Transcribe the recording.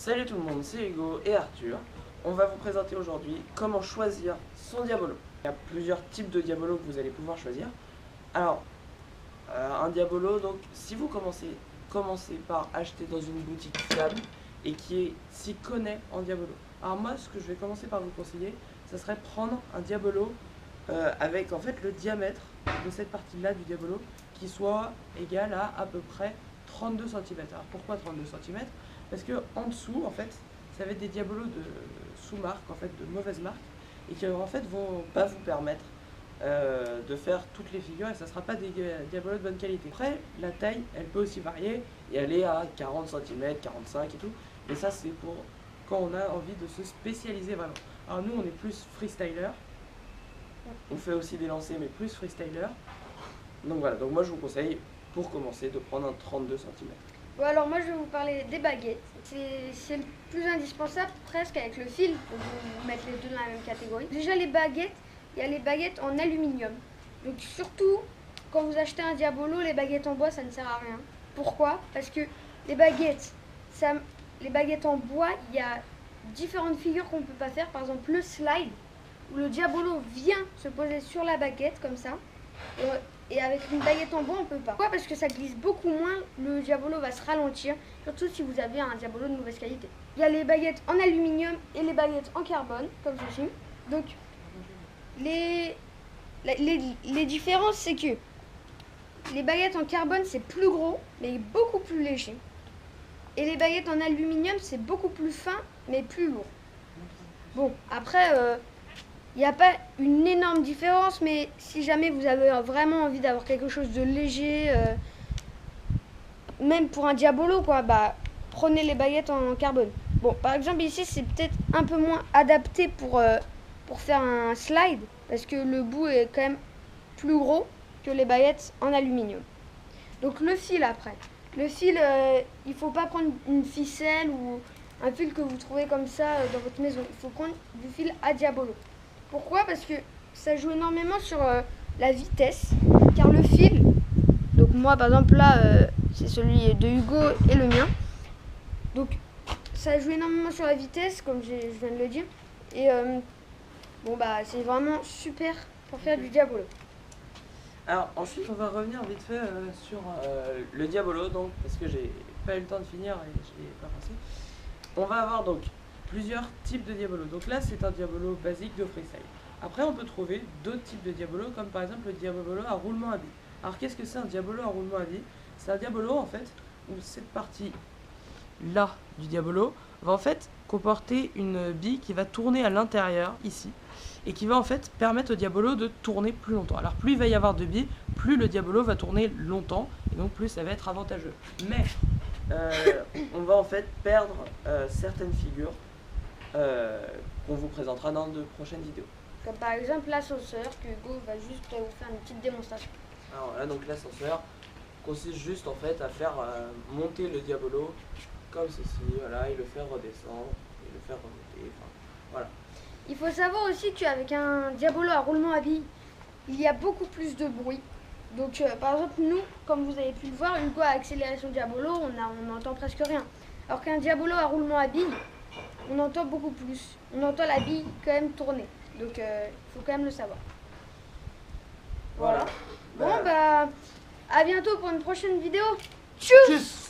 Salut tout le monde, c'est Hugo et Arthur. On va vous présenter aujourd'hui comment choisir son Diabolo. Il y a plusieurs types de Diabolo que vous allez pouvoir choisir. Alors, un Diabolo, donc si vous commencez par acheter dans une boutique fiable et qui s'y connaît en Diabolo. Alors moi, ce que je vais commencer par vous conseiller, ça serait prendre un Diabolo avec en fait le diamètre de cette partie-là du Diabolo qui soit égal à peu près 32 cm. Alors pourquoi 32 cm? Parce que en dessous, en fait, ça va être des diabolos de sous-marque, en fait, de mauvaise marque, et qui en fait vont pas vous permettre de faire toutes les figures, et ça sera pas des diabolos de bonne qualité. Après, la taille, elle peut aussi varier et aller à 40 cm, 45 et tout, mais ça c'est pour quand on a envie de se spécialiser vraiment. Alors nous, on est plus freestyler, on fait aussi des lancers, mais plus freestyler. Donc voilà, donc moi je vous conseille pour commencer de prendre un 32 cm. Bon, alors moi je vais vous parler des baguettes. C'est le plus indispensable presque avec le fil pour vous mettre les deux dans la même catégorie. Déjà les baguettes, il y a les baguettes en aluminium. Donc surtout quand vous achetez un Diabolo, les baguettes en bois ça ne sert à rien. Pourquoi? Parce que les baguettes en bois, il y a différentes figures qu'on ne peut pas faire. Par exemple le slide où le Diabolo vient se poser sur la baguette comme ça. Et avec une baguette en bois, on peut pas. Pourquoi? Parce que ça glisse beaucoup moins, le Diabolo va se ralentir, surtout si vous avez un Diabolo de mauvaise qualité. Il y a les baguettes en aluminium et les baguettes en carbone, comme ceci. Donc, les différences, c'est que les baguettes en carbone, c'est plus gros, mais beaucoup plus léger. Et les baguettes en aluminium, c'est beaucoup plus fin, mais plus lourd. Bon, après... il n'y a pas une énorme différence, mais si jamais vous avez vraiment envie d'avoir quelque chose de léger, même pour un Diabolo, quoi, bah, prenez les baguettes en carbone. Bon, par exemple, ici, c'est peut-être un peu moins adapté pour faire un slide, parce que le bout est quand même plus gros que les baguettes en aluminium. Donc le fil après. Le fil, il ne faut pas prendre une ficelle ou un fil que vous trouvez comme ça dans votre maison. Il faut prendre du fil à Diabolo. Pourquoi? Parce que ça joue énormément sur la vitesse, car le fil, donc moi par exemple là, c'est celui de Hugo et le mien, donc ça joue énormément sur la vitesse, comme je viens de le dire, et bon bah c'est vraiment super pour faire du Diabolo. Alors ensuite on va revenir vite fait sur le Diabolo, donc parce que j'ai pas eu le temps de finir et je l'ai pas pensé. On va avoir donc plusieurs types de Diabolo. Donc là c'est un Diabolo basique de freestyle. Après on peut trouver d'autres types de Diabolo, comme par exemple le Diabolo à roulement à billes. Alors qu'est-ce que c'est un Diabolo à roulement à billes? C'est un Diabolo en fait où cette partie là du Diabolo va en fait comporter une bille qui va tourner à l'intérieur ici et qui va en fait permettre au Diabolo de tourner plus longtemps. Alors plus il va y avoir de billes, plus le Diabolo va tourner longtemps et donc plus ça va être avantageux. Mais on va en fait perdre certaines figures qu'on vous présentera dans de prochaines vidéos. Comme par exemple l'ascenseur, que Hugo va juste vous faire une petite démonstration. Alors là donc l'ascenseur consiste juste en fait à faire monter le Diabolo comme ceci, voilà, et le faire redescendre, et le faire remonter, enfin voilà. Il faut savoir aussi qu'avec un Diabolo à roulement à billes, il y a beaucoup plus de bruit. Donc par exemple nous, comme vous avez pu le voir, Hugo a accéléré son Diabolo, on n'entend presque rien. Alors qu'un Diabolo à roulement à billes, on entend beaucoup plus. On entend la bille quand même tourner. Donc il faut quand même le savoir. Voilà. Bon bah à bientôt pour une prochaine vidéo. Tchuss.